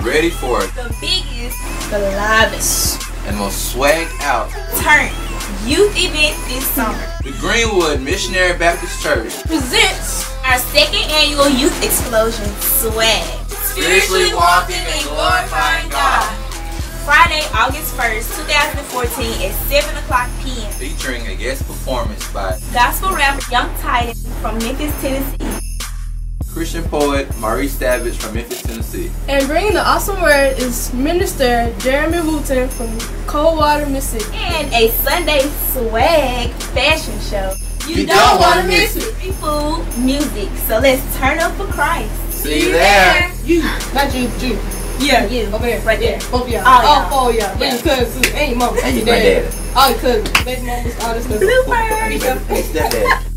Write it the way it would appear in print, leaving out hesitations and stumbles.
ready for the biggest, the livest, and most swag out turn youth event this summer. The Greenwood Missionary Baptist Church presents our second annual Youth Explosion SWAG. Spiritually walking and glorifying God. Friday, August 1st, 2014 at 7 o'clock p.m. Featuring a guest performance by gospel rapper Young Titan from Memphis, Tennessee. Christian poet Maurice Savage from Memphis, Tennessee. And bringing the awesome word is Minister Jeremy Wooten from Coldwater, Mississippi. And a Sunday swag fashion show. You don't want to miss it. Free food, music. So let's turn up for Christ. See you there. You, not you, you. Yeah, you. Over there, right there. Both of y'all. All four of y'all. Bring your cousins, ain't your mama, ain't your My dad. dad. All your cousins, baby mamas, all this stuff. Bloopers. Hey, stepdad.